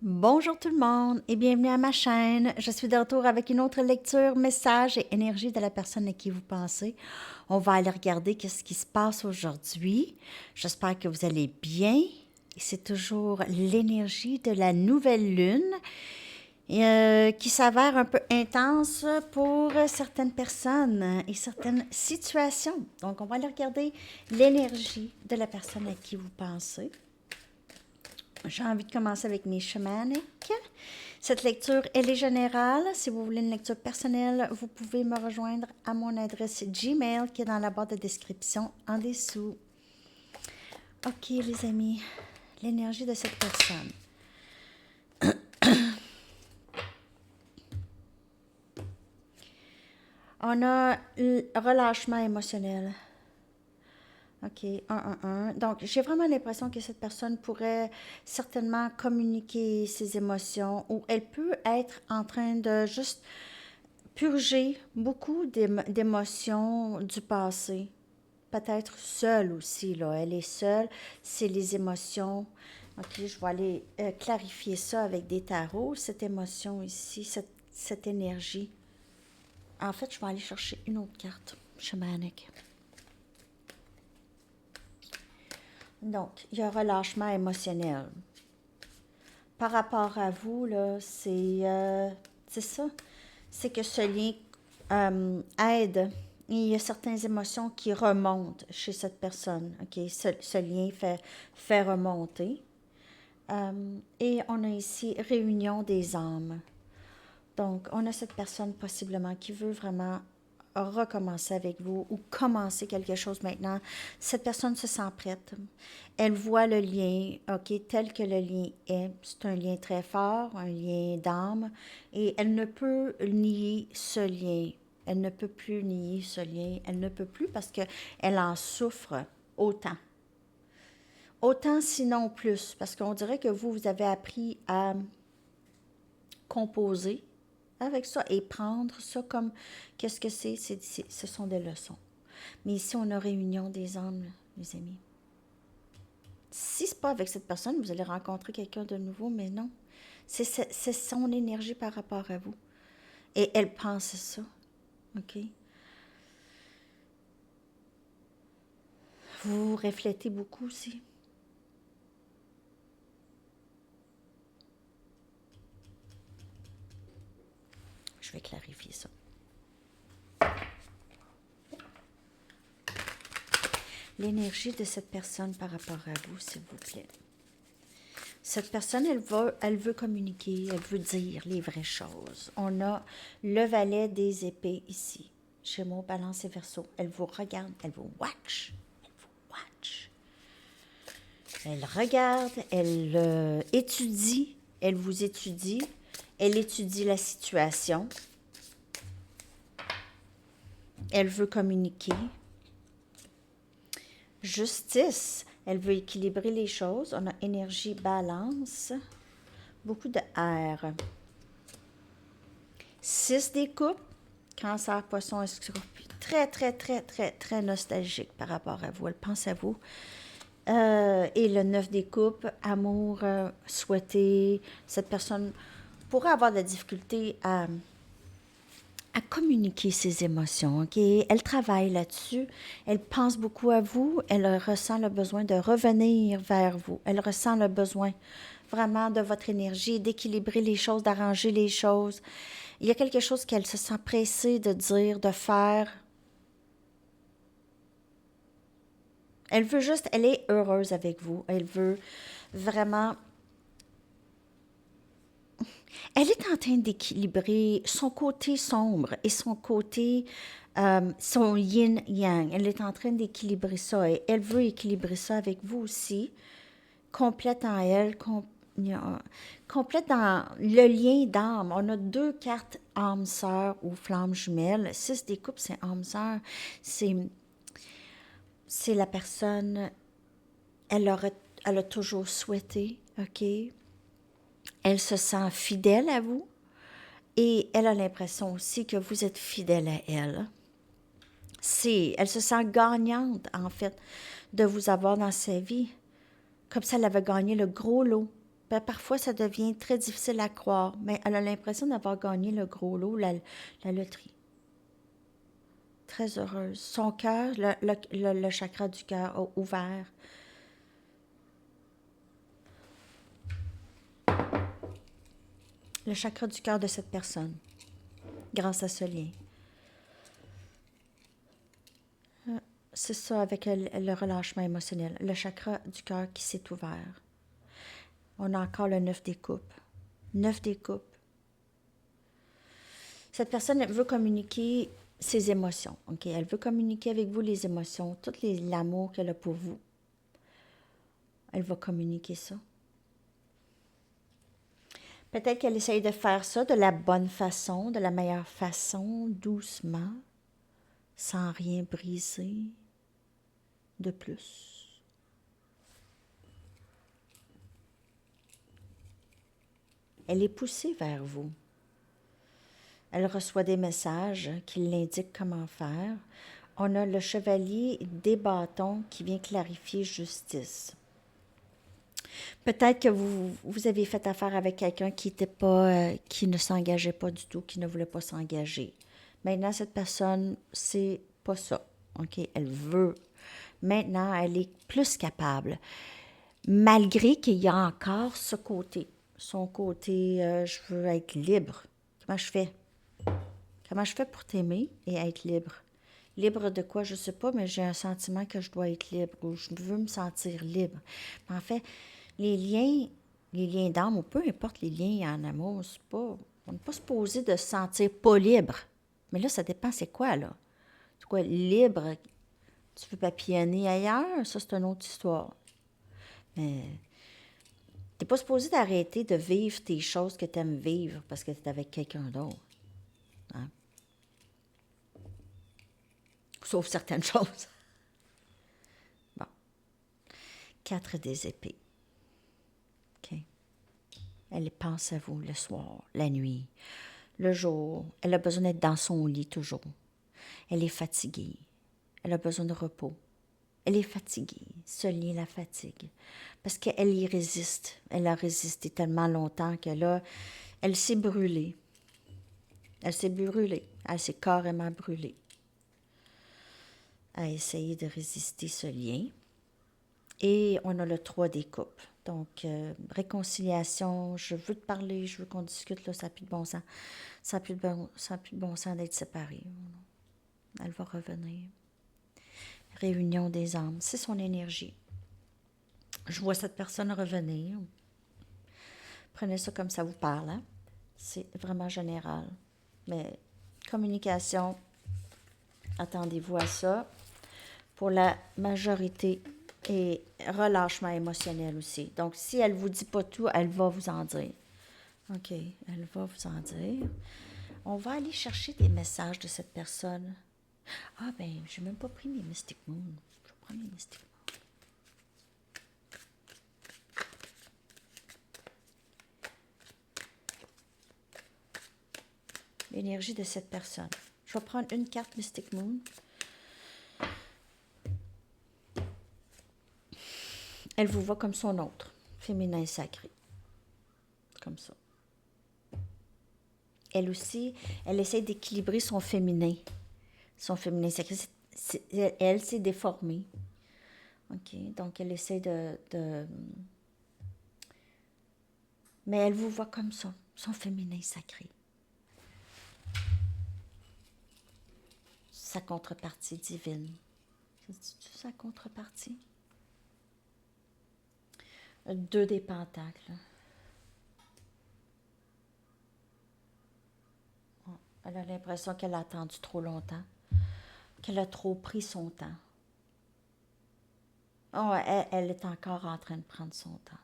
Bonjour tout le monde et bienvenue à ma chaîne. Je suis de retour avec une autre lecture, message et énergie de la personne à qui vous pensez. On va aller regarder qu'est-ce qui se passe aujourd'hui. J'espère que vous allez bien. C'est toujours l'énergie de la nouvelle lune qui s'avère un peu intense pour certaines personnes et certaines situations. Donc, on va aller regarder l'énergie de la personne à qui vous pensez. J'ai envie de commencer avec mes chamaniques. Cette lecture, elle est générale. Si vous voulez une lecture personnelle, vous pouvez me rejoindre à mon adresse Gmail qui est dans la barre de description en dessous. OK, les amis, l'énergie de cette personne. On a le relâchement émotionnel. OK, 1. Donc, j'ai vraiment l'impression que cette personne pourrait certainement communiquer ses émotions ou elle peut être en train de juste purger beaucoup d'émotions du passé. Peut-être seule aussi, là. Elle est seule. C'est les émotions. OK, je vais aller clarifier ça avec des tarots, cette émotion ici, cette énergie. En fait, je vais aller chercher une autre carte chamanique. Donc, il y a relâchement émotionnel. Par rapport à vous, là, c'est ça. C'est que ce lien aide. Il y a certaines émotions qui remontent chez cette personne. OK? Ce lien fait remonter. Et on a ici réunion des âmes. Donc, on a cette personne possiblement qui veut vraiment recommencer avec vous ou commencer quelque chose maintenant. Cette personne se sent prête. Elle voit le lien, OK, tel que le lien est. C'est un lien très fort, un lien d'âme, et elle ne peut nier ce lien. Elle ne peut plus nier ce lien. Elle ne peut plus parce qu'elle en souffre autant. Autant, sinon plus, parce qu'on dirait que vous avez appris à composer avec ça et prendre ça comme qu'est-ce que c'est? Ce sont des leçons. Mais ici, on a réunion des âmes, les amis. Si ce n'est pas avec cette personne, vous allez rencontrer quelqu'un de nouveau, mais non. C'est son énergie par rapport à vous. Et elle pense ça. OK? Vous reflétez beaucoup aussi. Je vais clarifier ça. L'énergie de cette personne par rapport à vous, s'il vous plaît. Cette personne, elle veut communiquer, elle veut dire les vraies choses. On a le valet des épées ici. Gémeaux, Balance et Verseau. Elle vous regarde, elle vous watch. Elle vous watch. Elle regarde, elle étudie, elle vous étudie, elle étudie la situation. Elle veut communiquer. Justice, elle veut équilibrer les choses. On a énergie, balance, beaucoup de air. 6 des coupes, cancer, poisson, scorpion. Très, très, très, très, très nostalgique par rapport à vous. Elle pense à vous. Et le 9 des coupes, amour, souhaité. Cette personne pourrait avoir de la difficulté à communiquer ses émotions. Okay? Elle travaille là-dessus. Elle pense beaucoup à vous. Elle ressent le besoin de revenir vers vous. Elle ressent le besoin vraiment de votre énergie, d'équilibrer les choses, d'arranger les choses. Il y a quelque chose qu'elle se sent pressée de dire, de faire. Elle veut juste, elle est heureuse avec vous. Elle veut vraiment... Elle est en train d'équilibrer son côté sombre et son côté, son yin-yang. Elle est en train d'équilibrer ça et elle veut équilibrer ça avec vous aussi. Complète en elle, complète dans le lien d'âme. On a 2 cartes âme sœur ou flamme jumelle. 6 des coupes, c'est âme sœur. C'est la personne, elle a toujours souhaité, OK? Elle se sent fidèle à vous et elle a l'impression aussi que vous êtes fidèle à elle. Elle se sent gagnante, en fait, de vous avoir dans sa vie. Comme ça, elle avait gagné le gros lot. Parfois, ça devient très difficile à croire, mais elle a l'impression d'avoir gagné le gros lot, la loterie. Très heureuse. Son cœur, le chakra du cœur a ouvert. Le chakra du cœur de cette personne, grâce à ce lien. C'est ça avec le relâchement émotionnel. Le chakra du cœur qui s'est ouvert. On a encore le 9 des coupes. 9 des coupes. Cette personne veut communiquer ses émotions. Okay? Elle veut communiquer avec vous les émotions, tout l'amour qu'elle a pour vous. Elle va communiquer ça. Peut-être qu'elle essaye de faire ça de la bonne façon, de la meilleure façon, doucement, sans rien briser de plus. Elle est poussée vers vous. Elle reçoit des messages qui l'indiquent comment faire. On a le chevalier des bâtons qui vient clarifier justice. Peut-être que vous avez fait affaire avec quelqu'un qui ne s'engageait pas du tout, qui ne voulait pas s'engager. Maintenant, cette personne, c'est pas ça. OK? Elle veut. Maintenant, elle est plus capable. Malgré qu'il y a encore ce côté. Son côté, je veux être libre. Comment je fais? Comment je fais pour t'aimer et être libre? Libre de quoi, je ne sais pas, mais j'ai un sentiment que je dois être libre ou je veux me sentir libre. Mais en fait, les liens d'âme, ou peu importe les liens en amour, on n'est pas supposé de se sentir pas libre. Mais là, ça dépend c'est quoi, là. C'est quoi, libre? Tu veux papillonner ailleurs? Ça, c'est une autre histoire. Mais t'es pas supposé d'arrêter de vivre tes choses que tu aimes vivre parce que tu es avec quelqu'un d'autre. Hein? Sauf certaines choses. Bon. 4 des épées. OK. Elle pense à vous le soir, la nuit, le jour. Elle a besoin d'être dans son lit toujours. Elle est fatiguée. Elle a besoin de repos. Elle est fatiguée. Ce lien la fatigue. Parce qu'elle y résiste. Elle a résisté tellement longtemps que là, elle s'est brûlée. Elle s'est brûlée. Elle s'est carrément brûlée. À essayer de résister ce lien. Et on a le 3 des coupes. Donc, réconciliation, je veux te parler, je veux qu'on discute, là, ça n'a plus de bon sens. Ça n'a plus de bon sens d'être séparés. Elle va revenir. Réunion des âmes, c'est son énergie. Je vois cette personne revenir. Prenez ça comme ça vous parle. Hein? C'est vraiment général. Mais communication, attendez-vous à ça. Pour la majorité, et relâchement émotionnel aussi. Donc, si elle ne vous dit pas tout, elle va vous en dire. OK, elle va vous en dire. On va aller chercher des messages de cette personne. Ah, ben, je n'ai même pas pris mes Mystic Moon. Je vais prendre mes Mystic Moon. L'énergie de cette personne. Je vais prendre une carte Mystic Moon. Elle vous voit comme son autre, féminin sacré. Comme ça. Elle aussi, elle essaie d'équilibrer son féminin. Son féminin sacré. Elle s'est déformée. OK, donc elle essaie de... Mais elle vous voit comme ça, son féminin sacré. Sa contrepartie divine. C'est sa contrepartie? 2 des pentacles. Elle a l'impression qu'elle a attendu trop longtemps, qu'elle a trop pris son temps. Oh, elle est encore en train de prendre son temps.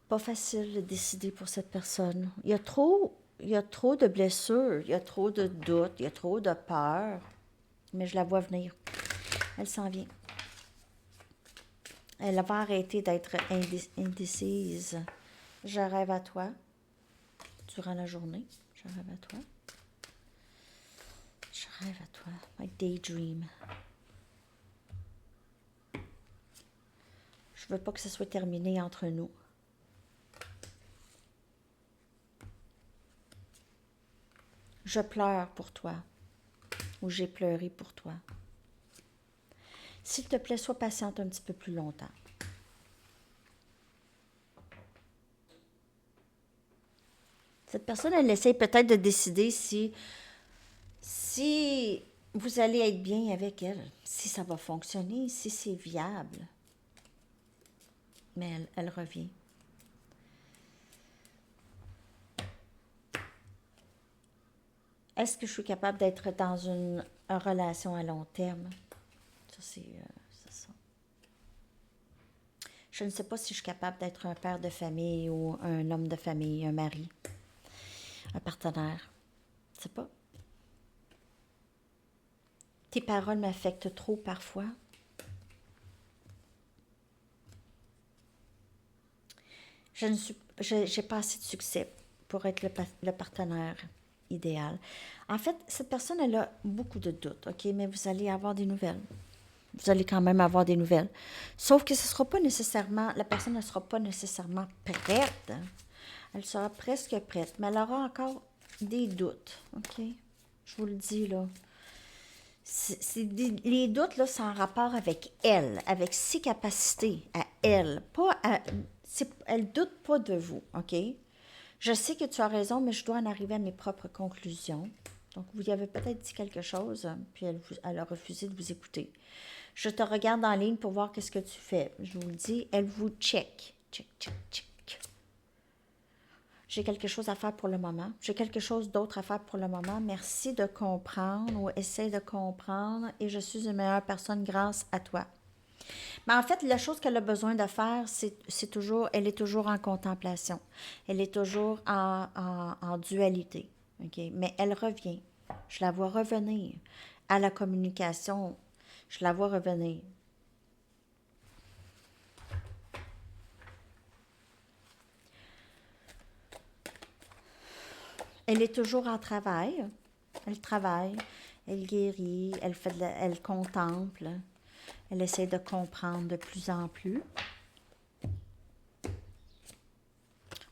Pas facile de décider pour cette personne. Il y a trop de blessures, il y a trop de doutes, il y a trop de peur. Mais je la vois venir. Elle s'en vient. Elle va arrêter d'être indécise. Je rêve à toi durant la journée. Je rêve à toi. Je rêve à toi. My daydream. Je veux pas que ce soit terminé entre nous. Je pleure pour toi ou j'ai pleuré pour toi. S'il te plaît, sois patiente un petit peu plus longtemps. Cette personne, elle essaie peut-être de décider si vous allez être bien avec elle, si ça va fonctionner, si c'est viable. Mais elle revient. Est-ce que je suis capable d'être dans une relation à long terme? Ça, c'est ça. Je ne sais pas si je suis capable d'être un père de famille ou un homme de famille, un mari, un partenaire. Je sais pas. Tes paroles m'affectent trop parfois. J'ai pas assez de succès pour être le partenaire idéal. En fait, cette personne, elle a beaucoup de doutes, OK? Mais vous allez avoir des nouvelles. Vous allez quand même avoir des nouvelles. Sauf que ce sera pas nécessairement, la personne ne sera pas nécessairement prête. Elle sera presque prête, mais elle aura encore des doutes, OK? Je vous le dis, là. Les doutes, là, c'est en rapport avec elle, avec ses capacités à elle. Elle doute pas de vous, OK? Je sais que tu as raison, mais je dois en arriver à mes propres conclusions. Donc, vous y avez peut-être dit quelque chose, puis elle a refusé de vous écouter. Je te regarde en ligne pour voir qu'est-ce que tu fais. Je vous le dis, elle vous check. Check, check, check. J'ai quelque chose à faire pour le moment. J'ai quelque chose d'autre à faire pour le moment. Merci de comprendre ou essaie de comprendre et je suis une meilleure personne grâce à toi. Mais en fait, la chose qu'elle a besoin de faire, elle est toujours en contemplation. Elle est toujours en dualité. Okay? Mais elle revient. Je la vois revenir à la communication. Je la vois revenir. Elle est toujours en travail. Elle travaille, elle guérit, elle contemple, elle essaie de comprendre de plus en plus.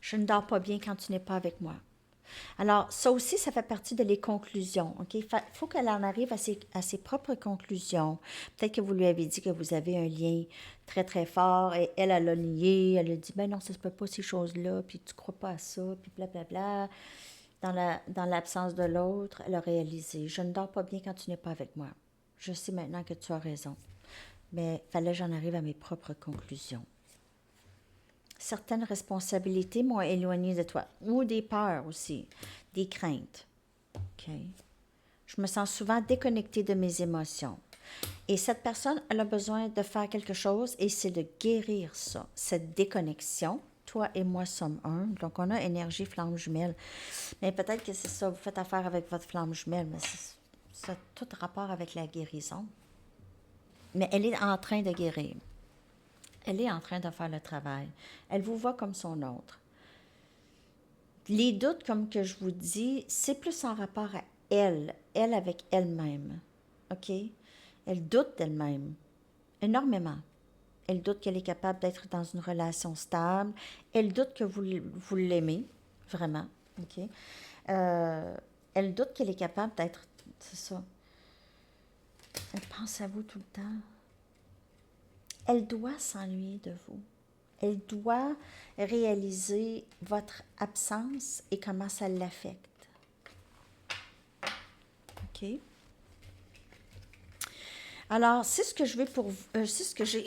Je ne dors pas bien quand tu n'es pas avec moi. Alors, ça aussi, ça fait partie de les conclusions. OK? Il faut qu'elle en arrive à ses propres conclusions. Peut-être que vous lui avez dit que vous avez un lien très, très fort et elle a nié. Elle a dit, ben non, ça se peut pas ces choses-là, puis tu crois pas à ça, puis blablabla. Dans l'absence de l'autre, elle a réalisé, je ne dors pas bien quand tu n'es pas avec moi. Je sais maintenant que tu as raison. Mais fallait que j'en arrive à mes propres conclusions. Certaines responsabilités m'ont éloignée de toi, ou des peurs aussi, des craintes. OK? Je me sens souvent déconnectée de mes émotions. Et cette personne, elle a besoin de faire quelque chose et c'est de guérir ça, cette déconnexion. Toi et moi sommes un, donc on a énergie flamme jumelle. Mais peut-être que c'est ça, vous faites affaire avec votre flamme jumelle, mais ça a tout rapport avec la guérison. Mais elle est en train de guérir. Elle est en train de faire le travail. Elle vous voit comme son autre. Les doutes, comme que je vous dis, c'est plus en rapport à elle avec elle-même. OK? Elle doute d'elle-même, énormément. Elle doute qu'elle est capable d'être dans une relation stable. Elle doute que vous l'aimez, vraiment. OK? Elle doute qu'elle est capable d'être... C'est ça. Elle pense à vous tout le temps. Elle doit s'ennuyer de vous. Elle doit réaliser votre absence et comment ça l'affecte. OK? Alors, c'est ce que je vais pour vous. C'est ce que j'ai.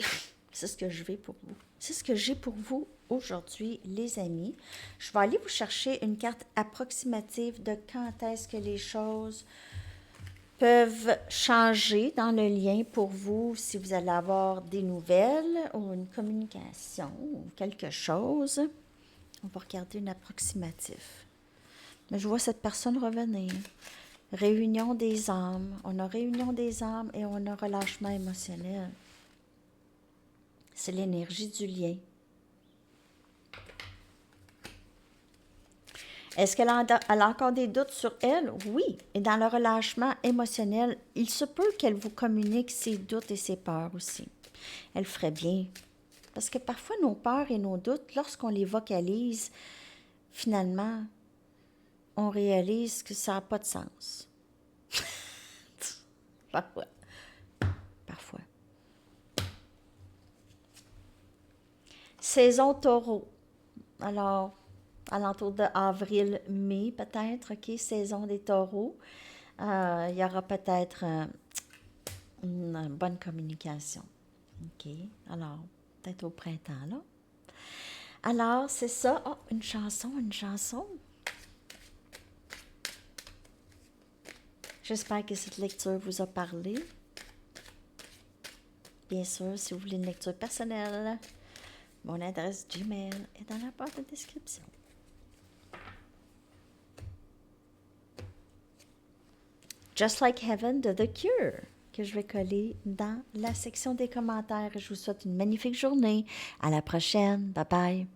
C'est ce que je vais pour vous. C'est ce que j'ai pour vous aujourd'hui, les amis. Je vais aller vous chercher une carte approximative de quand est-ce que les choses peuvent changer dans le lien pour vous, si vous allez avoir des nouvelles ou une communication ou quelque chose. On va regarder une approximatif. Mais je vois cette personne revenir. Réunion des âmes. On a réunion des âmes et on a relâchement émotionnel. C'est l'énergie du lien. Est-ce qu'elle a encore des doutes sur elle? Oui. Et dans le relâchement émotionnel, il se peut qu'elle vous communique ses doutes et ses peurs aussi. Elle ferait bien. Parce que parfois, nos peurs et nos doutes, lorsqu'on les vocalise, finalement, on réalise que ça n'a pas de sens. Parfois. Parfois. Saison taureau. Alors, alentour de avril-mai, peut-être, OK, saison des taureaux. Il y aura peut-être une bonne communication. OK, alors, peut-être au printemps, là. Alors, c'est ça. Oh, une chanson, une chanson. J'espère que cette lecture vous a parlé. Bien sûr, si vous voulez une lecture personnelle, mon adresse Gmail est dans la barre de description. Just Like Heaven de The Cure, que je vais coller dans la section des commentaires. Je vous souhaite une magnifique journée. À la prochaine. Bye bye.